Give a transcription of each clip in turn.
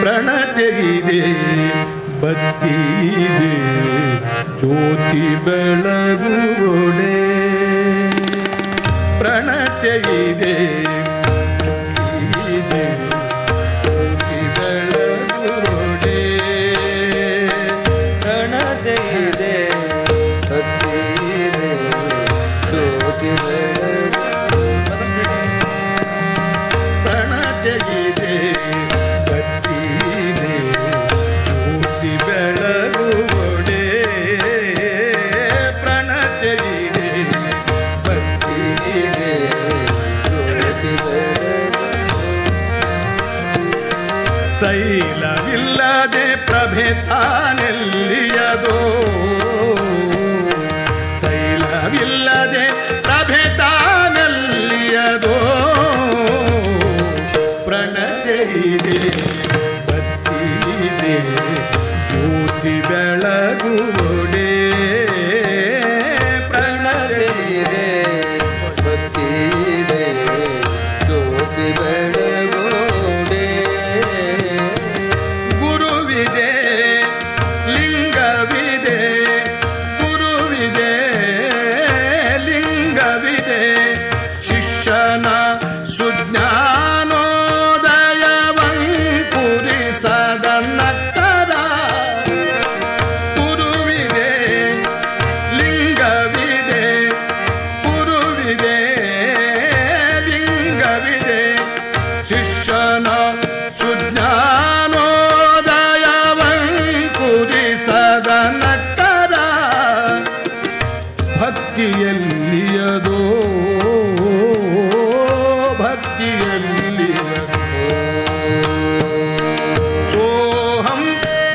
ಪ್ರಣತೆಗಿದೆ ಭಕ್ತಿಯಿದೆ ಜ್ಯೋತಿ ಬೆಳಗುವುಡೆ ಪ್ರಣತೆಯಿದೆ ಭಕ್ತಿಯಿದೆ ಜ್ಯೋತಿ ಬೆಳಗುವುಡೆ ಪ್ರಣತೆಯಿದೆ ಭಕ್ತಿಯಿದೆ ಜ್ಯೋತಿ ಪ್ರಣತೆಯಿದೆ ಭಕ್ತಿಯಿದೆ ಜ್ಯೋತಿ ಬೆಳಗುವುಡೆ ಪ್ರಣತೆಯಿದೆ ಭಕ್ತಿಯಿದೆ ಜ್ಯೋತಿ ತೈಲವಿಲ್ಲದೆ ಪ್ರಭೆ ತಾನೆಲ್ಲಿಯದೋ ತೈಲವಿಲ್ಲದೆ ಪ್ರಭೆ ತಾನೆಲ್ಲಿಯದೋ ಪ್ರಣತೆಯಿದೆ ಭಕ್ತಿಯಿದೆ ಜ್ಯೋತಿ ಬೆಳಗುವುಡೆ ಪ್ರಣತೆಯಿದೆ ಭಕ್ತಿಯಿದೆ ಜ್ಯೋತಿ ಬೆಳಗುವುಡೆ ಗುರುವಿದೆ ಲಿಂಗವಿದೆ ಗುರುವಿದೆ ಲಿಂಗವಿದೆ ಶಿಷ್ಯನ ಸುಜ್ಞಾನೋದಯವಂಕುರಿಸದ ನಕ್ಕರ ಗುರುವಿದೆ ಲಿಂಗವಿದೆ ಗುರುವಿದೆ ಲಿಂಗವಿದೆ ಶಿಷ್ಯನ ಸುಜ್ಞಾನೋದಯವಂಕುರಿಸದ ನಕ್ಕರ ಭಕ್ತಿಯಲ್ಲಿಯದೋ ಭಕ್ತಿಯಲ್ಲಿಯದೋ ಸೋಹಂ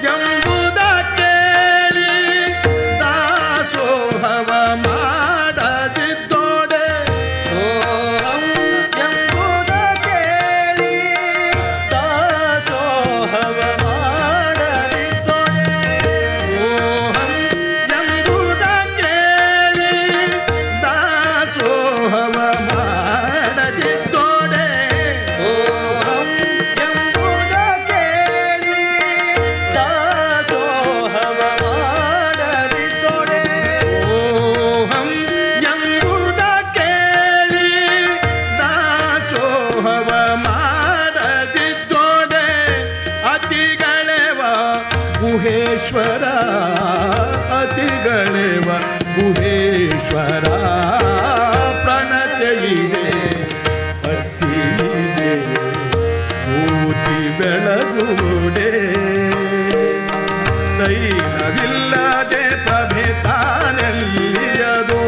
ಎಂಬುದ ಕೇಳಿ ದಾಸೋಹವ ಮಾಡದಿದ್ದೋಡೆ ಸೋಹಂ ಎಂಬುದ ಕೇಳಿ ದಾಸೋಹವ ಮಾಡದಿದ್ದೊಡೆ ಸೋಹಂ ಎಂಬುದ ಕೇಳಿ ದಾಸೋಹವ ಮಾಡದಿದ್ದೋಡೆ ಸೋಹಂ ಎಂಬುದ ಕೇಳಿ ದಾಸೋಹವ ಮಾಡದಿದ್ದೊಡೆ ಸೋಹಂ ಎಂಬುದ ಕೇಳಿ ದಾಸೋಹವ ಮಾಡದಿದ್ದೋಡೆ ಅತಿಗಳೆವ ಗುಹೇಶ್ವರ ಅತಿಗಳೆವ ಗುಹೇಶ್ವರ ಪ್ರಣತೆಯಿದೆ ಭಕ್ತಿಯಿದೆ ಜ್ಯೋತಿ ಬೆಳಗುವುಡೆ ತೈಲವಿಲ್ಲದೆ ಪ್ರಭೆ ತಾನೆಲ್ಲಿಯದೋ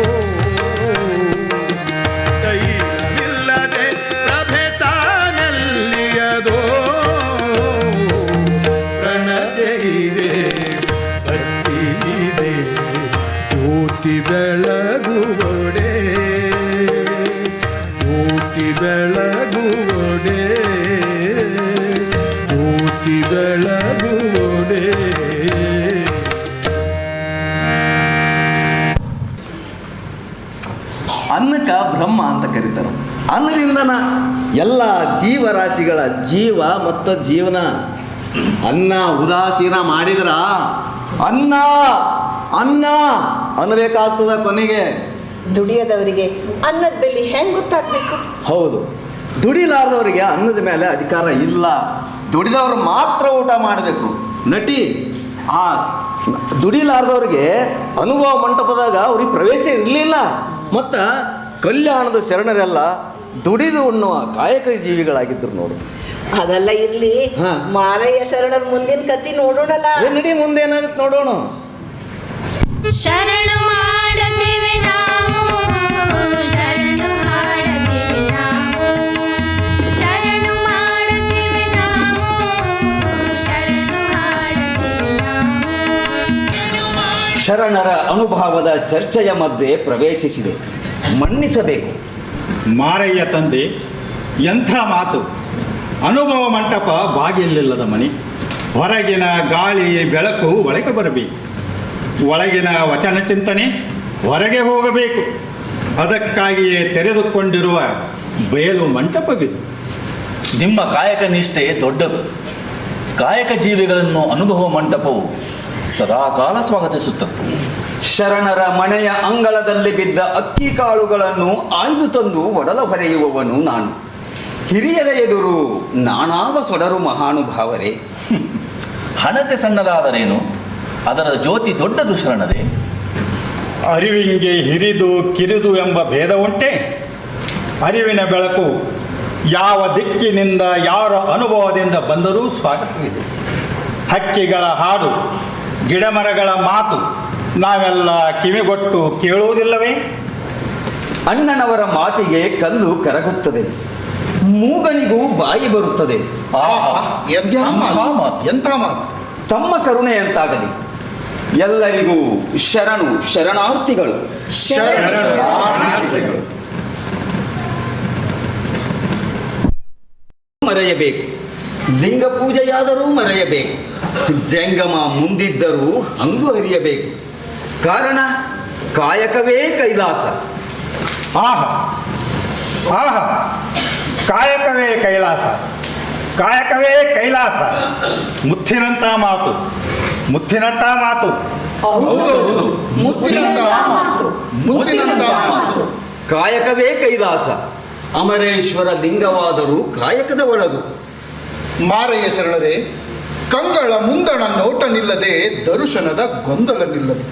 ತೈಲವಿಲ್ಲದೆ ಪ್ರಭೆ ತಾನೆಲ್ಲಿಯದೋ ಪ್ರಣತೆಯಿದೆ ಭಕ್ತಿಯಿದೆ ಜ್ಯೋತಿ ಬೆಳಗುವುಡೆ ಜ್ಯೋತಿ ಬೆಳಗುವುಡೆ ಜ್ಯೋತಿ ಬೆಳಗುವುಡೆ ಅನ್ನಕ್ಕೆ ಬ್ರಹ್ಮ ಅಂತ ಕರೀತಾರೆ. ಅನ್ನದಿಂದ ಎಲ್ಲ ಜೀವರಾಶಿಗಳ ಜೀವ ಮತ್ತು ಜೀವನ. ಅನ್ನ ಉದಾಸೀನ ಮಾಡಿದ್ರ ಅನ್ನ ಅನ್ನ ಅನ್ನಬೇಕಾಗ್ತದ ಕೊನೆಗೆ. ದುಡಿಯದವರಿಗೆ ಅನ್ನದ ಬೆಲೆ ಹೆಂಗ್ ಗೊತ್ತಾಗ್ಬೇಕು? ಹೌದು, ದುಡಿಲಾರದವರಿಗೆ ಅನ್ನದ ಮೇಲೆ ಅಧಿಕಾರ ಇಲ್ಲ. ದುಡಿದವರು ಮಾತ್ರ ಊಟ ಮಾಡಬೇಕು. ನಟಿ ಆ ದುಡಿಲಾರದವ್ರಿಗೆ ಅನುಭವ ಮಂಟಪದಾಗ ಅವ್ರಿಗೆ ಪ್ರವೇಶ ಇರಲಿಲ್ಲ. ಮತ್ತು ಕಲ್ಯಾಣದ ಶರಣರೆಲ್ಲ ದುಡಿದು ಉಣ್ಣುವ ಕಾಯಕ ಜೀವಿಗಳಾಗಿದ್ದರು ನೋಡು. ಅದೆಲ್ಲ ಇರ್ಲಿ, ಹಾ. ಮಾರಯ್ಯ ಶರಣರ ಮುಂದಿನ ಕತ್ತಿ ನೋಡೋಣಲ್ಲ. ನಡಿ ಮುಂದೆ ಏನಾಗುತ್ತೆ ನೋಡೋಣ. ಶರಣು ಮಾಡದಿವೆ ನಾವು, ಶರಣು ಮಾಡದಿವೆ ನಾವು, ಶರಣು ಮಾಡದಿವೆ ನಾವು, ಶರಣು ಮಾಡದಿವೆ ನಾವು. ಶರಣರ ಅನುಭವದ ಚರ್ಚೆಯ ಮಧ್ಯೆ ಪ್ರವೇಶಿಸಿದೆ. ಮನ್ನಿಸಬೇಕು. ಮಾರಯ್ಯ ತಂದೆ, ಎಂಥ ಮಾತು! ಅನುಭವ ಮಂಟಪ ಬಾಗಿಲಿಲ್ಲದ ಮನೆ. ಹೊರಗಿನ ಗಾಳಿ ಬೆಳಕು ಒಳಗೆ ಬರಬೇಕು. ಒಳಗಿನ ವಚನ ಚಿಂತನೆ ಹೊರಗೆ ಹೋಗಬೇಕು. ಅದಕ್ಕಾಗಿಯೇ ತೆರೆದುಕೊಂಡಿರುವ ಬಯಲು ಮಂಟಪವಿದು. ನಿಮ್ಮ ಕಾಯಕ ನಿಷ್ಠೆ ದೊಡ್ಡದು. ಕಾಯಕ ಜೀವಿಗಳನ್ನು ಅನುಭವ ಮಂಟಪವು ಸದಾಕಾಲ ಸ್ವಾಗತಿಸುತ್ತದೆ. ಶರಣರ ಮನೆಯ ಅಂಗಳದಲ್ಲಿ ಬಿದ್ದ ಅಕ್ಕಿ ಕಾಳುಗಳನ್ನು ಆಯ್ದು ತಂದು ಒಡಲ ಹೊರೆಯುವವನು ನಾನು. ಹಿರಿಯರ ಎದುರು ನಾನಾವ ಸೊಡರು ಮಹಾನುಭಾವರೇ. ಹಣತೆ ಸಣ್ಣದಾದರೇನು, ಅದರ ಜ್ಯೋತಿ ದೊಡ್ಡದು ಶರಣರೇ. ಅರಿವಿಂಗೆ ಹಿರಿದು ಕಿರಿದು ಎಂಬ ಭೇದ ಉಂಟೆ? ಅರಿವಿನ ಬೆಳಕು ಯಾವ ದಿಕ್ಕಿನಿಂದ ಯಾರ ಅನುಭವದಿಂದ ಬಂದರೂ ಸ್ವಾಗತವಿದೆ. ಹಕ್ಕಿಗಳ ಹಾಡು, ಗಿಡಮರಗಳ ಮಾತು ನಾವೆಲ್ಲ ಕಿವಿಗೊಟ್ಟು ಕೇಳುವುದಿಲ್ಲವೇ? ಅಣ್ಣನವರ ಮಾತಿಗೆ ಕಲ್ಲು ಕರಗುತ್ತದೆ, ಮೂಗನಿಗೂ ಬಾಯಿ ಬರುತ್ತದೆ. ಆಹಾ, ಎಂಥ ಮಾತು, ಎಂಥ ಮಾತು. ತಮ್ಮ ಕರುಣೆಯಂತಾಗಲಿ. ಎಲ್ಲರಿಗೂ ಶರಣು ಶರಣಾರ್ಥಿಗಳು. ಶರಣಾರ್ಥಿಗಳು. ಮರೆಯಬೇಕು, ಲಿಂಗ ಪೂಜೆಯಾದರೂ ಮರೆಯಬೇಕು. ಜಂಗಮ ಮುಂದಿದ್ದರೂ ಹಂಗು ಹರಿಯಬೇಕು. ಕಾರಣ ಕಾಯಕವೇ ಕೈಲಾಸ. ಆಹಾ ಆಹಾ, ಕಾಯಕವೇ ಕೈಲಾಸ, ಕಾಯಕವೇ ಕೈಲಾಸ. ಮುತ್ತಿನಂಥ ಮಾತು, ಮುತ್ತಿನಂಥ ಮಾತು. ಮುತ್ತಿನಂಥ ಮಾತು, ಮುತ್ತಿನಂಥ ಮಾತು. ಕಾಯಕವೇ ಕೈಲಾಸ. ಅಮರೇಶ್ವರ ಲಿಂಗವಾದರೂ ಕಾಯಕದ ಒಳಗು. ಮಾರಯ್ಯ ಶರಣರೇ, ಕಂಗಳ ಮುಂದಣ ನೋಟ ನಿಲ್ಲದೆ ದರುಶನದ ಗೊಂದಲ ನಿಲ್ಲದು.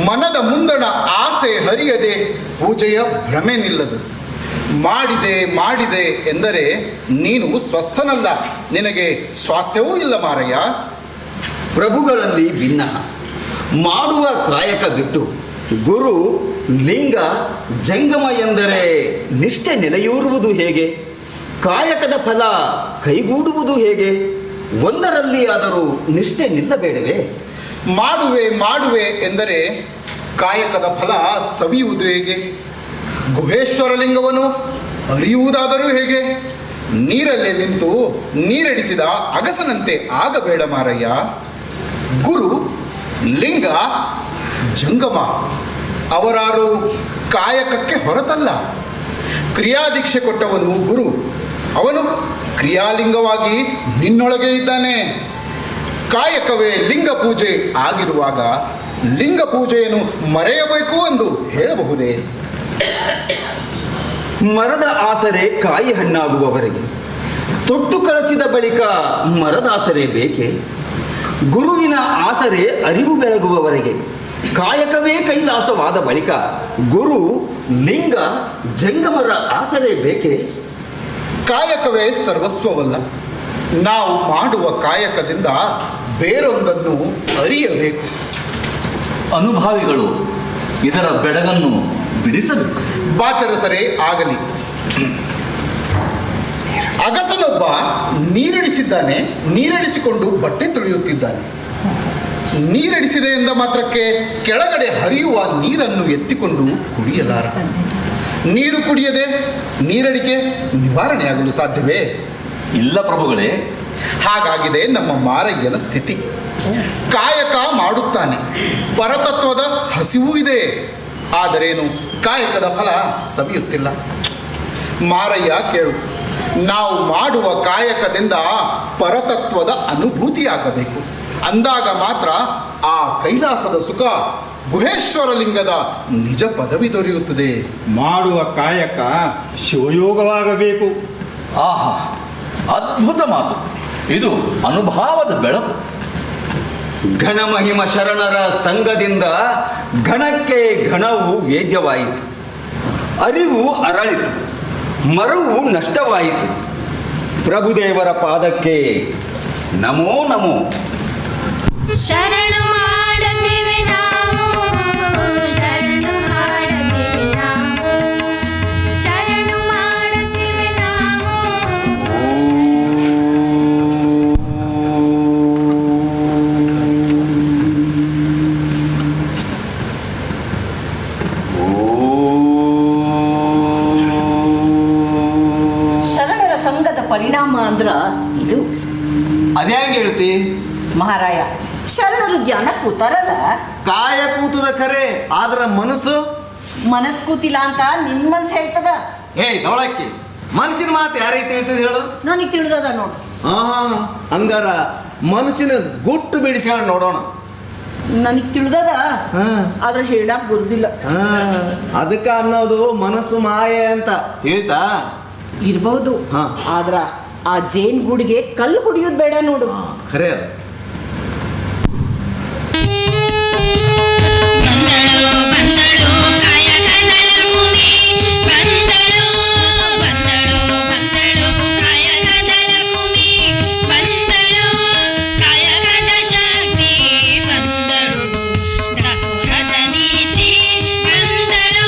ಮನದ ಮುಂದಣ ಆಸೆ ಹರಿಯದೆ ಪೂಜೆಯ ಭ್ರಮೆ ನಿಲ್ಲದು. ಮಾಡಿದೆ ಮಾಡಿದೆ ಎಂದರೆ ನೀನು ಸ್ವಸ್ಥನಲ್ಲ, ನಿನಗೆ ಸ್ವಾಸ್ಥ್ಯವೂ ಇಲ್ಲ ಮಾರಯ್ಯ. ಪ್ರಭುಗಳಲ್ಲಿ ಭಿನ್ನ. ಮಾಡುವ ಕಾಯಕ ಬಿಟ್ಟು ಗುರು ಲಿಂಗ ಜಂಗಮ ಎಂದರೆ ನಿಷ್ಠೆ ನೆಲೆಯೂರುವುದು ಹೇಗೆ? ಕಾಯಕದ ಫಲ ಕೈಗೂಡುವುದು ಹೇಗೆ? ಒಂದರಲ್ಲಿ ಆದರೂ ನಿಷ್ಠೆ ನಿಲ್ಲಬೇಡವೇ? ಮಾಡುವೆ ಮಾಡುವೆ ಎಂದರೆ ಕಾಯಕದ ಫಲ ಸವಿಯುವುದು ಹೇಗೆ? ಗುಹೇಶ್ವರ ಲಿಂಗವನ್ನು ಅರಿಯುವುದಾದರೂ ಹೇಗೆ? ನೀರಲ್ಲೇ ನಿಂತು ನೀರೆಡಿಸಿದ ಅಗಸನಂತೆ ಆಗಬೇಡ ಮಾರಯ್ಯ. ಗುರು ಲಿಂಗ ಜಂಗಮ ಅವರಾರು ಕಾಯಕಕ್ಕೆ ಹೊರತಲ್ಲ. ಕ್ರಿಯಾದೀಕ್ಷೆ ಕೊಟ್ಟವನು ಗುರು, ಅವನು ಕ್ರಿಯಾಲಿಂಗವಾಗಿ ನಿನ್ನೊಳಗೆ ಇದ್ದಾನೆ. ಕಾಯಕವೇ ಲಿಂಗ ಪೂಜೆ ಆಗಿರುವಾಗ ಲಿಂಗ ಪೂಜೆಯನ್ನು ಮರೆಯಬೇಕು ಎಂದು ಹೇಳಬಹುದೇ? ಮರದ ಆಸರೆ ಕಾಯಿ ಹಣ್ಣಾಗುವವರೆಗೆ, ತೊಟ್ಟು ಕಳಚಿದ ಬಳಿಕ ಮರದ ಆಸರೆ ಬೇಕೆ? ಗುರುವಿನ ಆಸರೆ ಅರಿವು ಬೆಳಗುವವರೆಗೆ, ಕಾಯಕವೇ ಕೈಲಾಸವಾದ ಬಳಿಕ ಗುರು ಲಿಂಗ ಜಂಗಮರ ಆಸರೆ ಬೇಕೆ? ಕಾಯಕವೇ ಸರ್ವಸ್ವವಲ್ಲ. ನಾವು ಮಾಡುವ ಕಾಯಕದಿಂದ ಬೇರೊಂದನ್ನು ಅರಿಯಬೇಕು. ಅನುಭಾವಿಗಳು ಇದರ ಬೆಳಗನ್ನು ಬಿಡಿಸಬೇಕು. ಬಾಚರಸರೇ ಆಗಲಿ. ಅಗಸನೊಬ್ಬ ನೀರೆಡಿಸಿದ್ದಾನೆ, ನೀರೆಡಿಸಿಕೊಂಡು ಬಟ್ಟೆ ತೊಳೆಯುತ್ತಿದ್ದಾನೆ. ನೀರೆಡಿಸಿದೆ ಎಂದ ಮಾತ್ರಕ್ಕೆ ಕೆಳಗಡೆ ಹರಿಯುವ ನೀರನ್ನು ಎತ್ತಿಕೊಂಡು ಕುಡಿಯಲಾರ. ನೀರು ಕುಡಿಯದೆ ನೀರಡಿಕೆ ನಿವಾರಣೆಯಾಗಲು ಸಾಧ್ಯವೇ? ಇಲ್ಲ ಪ್ರಭುಗಳೇ. ಹಾಗಾಗಿದೆ ನಮ್ಮ ಮಾರಯ್ಯನ ಸ್ಥಿತಿ. ಕಾಯಕ ಮಾಡುತ್ತಾನೆ, ಪರತತ್ವದ ಹಸಿವು ಇದೆ, ಆದರೇನು ಕಾಯಕದ ಫಲ ಸವಿಯುತ್ತಿಲ್ಲ. ಮಾರಯ್ಯ ಕೇಳು, ನಾವು ಮಾಡುವ ಕಾಯಕದಿಂದ ಪರತತ್ವದ ಅನುಭೂತಿಯಾಗಬೇಕು. ಅಂದಾಗ ಮಾತ್ರ ಆ ಕೈಲಾಸದ ಸುಖ, ಗುಹೇಶ್ವರ ಲಿಂಗದ ನಿಜ ಪದವಿ ದೊರೆಯುತ್ತದೆ. ಮಾಡುವ ಕಾಯಕ ಶಿವಯೋಗವಾಗಬೇಕು. ಆಹಾ, ಅದ್ಭುತ ಮಾತು. ಇದು ಅನುಭವದ ಬೆಳಕು. ಘನಮಹಿಮ ಶರಣರ ಸಂಘದಿಂದ ಘನಕ್ಕೆ ಘನವು ವೇದ್ಯವಾಯಿತು, ಅರಿವು ಅರಳಿತು, ಮರವು ನಷ್ಟವಾಯಿತು. ಪ್ರಭುದೇವರ ಪಾದಕ್ಕೆ ನಮೋ ನಮೋ. ಶರಣು ಮಾಡುತ್ತೇವೆ ನಾವು, ಶರಣು ಮಾಡುತ್ತೇವೆ ನಾವು, ಶರಣು ಮಾಡುತ್ತೇವೆ ನಾವು. ಶರಣರ ಸಂಘದ ಪರಿಣಾಮ ಅಂದ್ರ ಇದು. ಅದ್ಯಾಂಗ ಹೇಳ್ತಿ ಮಹಾರಾಯ, ಶರಣರು ಧ್ಯಾನ ಕೂತಾರಲ್ಲ, ಕಾಯ ಕೂತದ ಖರೆ, ಆದ್ರ ಮನಸ್ಸು ಮನಸ್ ಕೂತಿಲ್ಲ ಅಂತ ನಿನ್ ಮನ್ಸ್ ಹೇಳ್ತದ. ಹೇ ದೊಳಕ್ಕಿ, ಮನಸ್ಸಿನ ಮಾತು ಯಾರೈತಿ ಹೇಳ್ತದ ಹೇಳು. ನನಗೆ ತಿಳಿದದ ನೋಡು. ಹಂಗಾರ ಮನಸ್ಸಿನ ಗುಟ್ಟು ಬಿಡಿಸ್ಕೊಂಡು ನೋಡೋಣ. ನನಗೆ ತಿಳಿದದ ಹಾ. ಆದ್ರೆ ಹೇಳಕ್ ಬರುದಿಲ್ಲ. ಅದಕ್ಕೆ ಅನ್ನೋದು ಮನಸ್ಸು ಮಾಯೆ ಅಂತ ತಿಳಿತಾ? ಇರ್ಬಹುದು. ಹಾ. ಆದ್ರ ಆ ಜೇನ್ ಗೂಡಿಗೆ ಕಲ್ಲು ಕುಡಿಯೋದು ಬೇಡ ನೋಡು. ಖರೆ ಅದು. ಬಂದಳು ಕಾಯಕದ ಲಕುಮಿ ಬಂದಳು ಕಾಯಕದ ಲಕುಮಿ ಬಂದಳು ಕಾಯಕದ ಶಕ್ತಿ ಬಂದಳು ದಸರದ ನೀತಿ ಬಂದಳು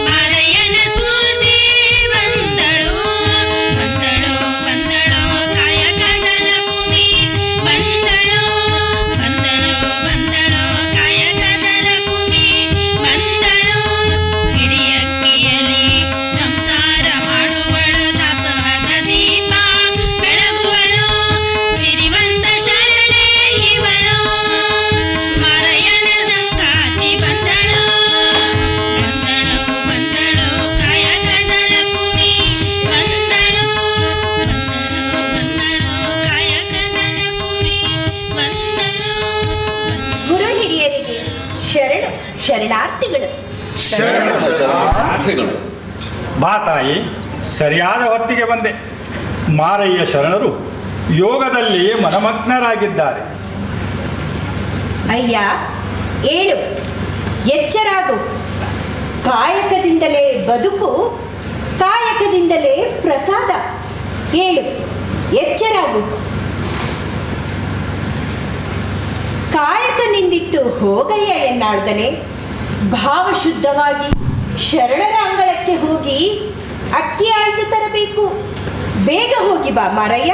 ಮಾರಯ್ಯನ ಸ್ಫೂರ್ತಿ ಬಂದಳು ಕಾಯಕದ ಲಕುಮಿ ಬಂದಳು ಕಾಯಕದ ಲಕುಮಿ ಬಂದಳು ಹಿಡಿಯಕ್ಕಿಯಲಿ ಸಂಸಾರ ಮಾಡುವಳು ದಾಸೋಹದ ದೀಪ ಬೆಳಗುವಳು ಸಿರಿವಂತ ಶರಣೆ ಇವಳು ಮಾರಯ್ಯನ ಸಂಗಾತಿ ಬಂದಳು ಕಾಯಕದ ಲಕುಮಿ ಬಂದಳು ಕಾಯಕದ ಲಕುಮಿ ಬಂದಳು. ಗುರು ಹಿರಿಯರಿಗೆ ಶರಣಾರ್ಥಿಗಳು. ಆರ್ಥಿಗಳು. ಬಾ ತಾಯಿ, ಸರಿಯಾದ ಹೊತ್ತಿಗೆ ಬಂದೆ. ಮಾರಯ್ಯ ಶರಣರು ಯೋಗದಲ್ಲಿ ಮನಮಗ್ನರಾಗಿದ್ದಾರೆ. ಅಯ್ಯ ಏಳು, ಎಚ್ಚರಾಗು. ಕಾಯಕದಿಂದಲೇ ಬದುಕು, ಕಾಯಕದಿಂದಲೇ ಪ್ರಸಾದ. ಏಳು, ಎಚ್ಚರಾಗು. ಕಾಯಕನಿಂದಿತ್ತು ಹೋಗಯ್ಯ ಎನ್ನಾಳ್ದನೆ. ಭಾವಶುದ್ಧವಾಗಿ ಶರಣರ ಅಂಗಳಕ್ಕೆ ಹೋಗಿ ಅಕ್ಕಿ ಆಯ್ದು ತರಬೇಕು. ಬೇಗ ಹೋಗಿ ಬಾ ಮಾರಯ್ಯ.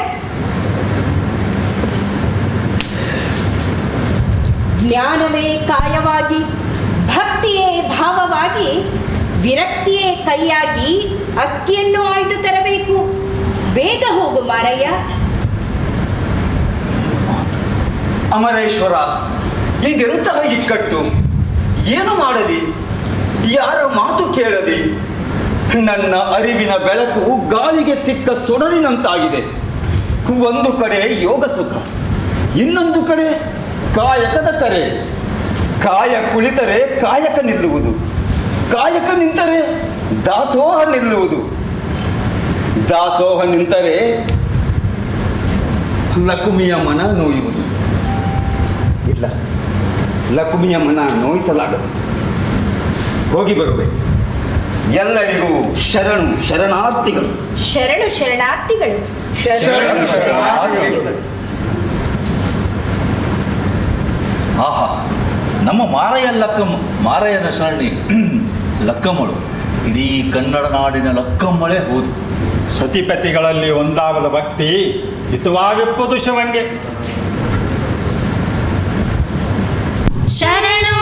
ಜ್ಞಾನವೇ ಕಾಯವಾಗಿ, ಭಕ್ತಿಯೇ ಭಾವವಾಗಿ, ವಿರಕ್ತಿಯೇ ಕೈಯಾಗಿ ಅಕ್ಕಿಯನ್ನು ಆಯ್ದು ತರಬೇಕು. ಬೇಗ ಹೋಗು ಮಾರಯ್ಯ. ಅಮರೇಶ್ವರ, ಇದೆಂತಹ ಇಕ್ಕಟ್ಟು! ಏನು ಮಾಡಲಿ, ಯಾರ ಮಾತು ಕೇಳಲಿ? ನನ್ನ ಅರಿವಿನ ಬೆಳಕು ಗಾಳಿಗೆ ಸಿಕ್ಕ ಸೊಡರಿನಂತಾಗಿದೆ. ಒಂದು ಕಡೆ ಯೋಗ ಸುಖ, ಇನ್ನೊಂದು ಕಡೆ ಕಾಯಕದ ಕರೆ. ಕಾಯ ಕುಳಿತರೆ ಕಾಯಕ ನಿಲ್ಲುವುದು, ಕಾಯಕ ನಿಂತರೆ ದಾಸೋಹ ನಿಲ್ಲುವುದು, ದಾಸೋಹ ನಿಂತರೆ ಲಕುಮಿಯ ಮನ ನೋಯುವುದು. ಇಲ್ಲ, ಲಕುಮಿಯ ಮನ ನೋಯಿಸಲಾಗದು. ಹೋಗಿ ಬರುವೆ. ಎಲ್ಲರಿಗೂ ಶರಣಾರ್ಥಿಗಳು. ಶರಣಾರ್ಥಿಗಳು. ಆಹಾ, ನಮ್ಮ ಮಾರಯ್ಯನ ಶರಣಿ ಲಕ್ಕಮ್ಮಳು ಇಡೀ ಕನ್ನಡ ನಾಡಿನ ಲಕ್ಕಮ್ಮಳೇ ಹೌದು. ಸತಿಪತಿಗಳಲ್ಲಿ ಒಂದಾಗದ ಭಕ್ತಿ ಹಿತವಾಗಿಪ್ಪುದು ಶಿವಂಗೆ. ಶರಣು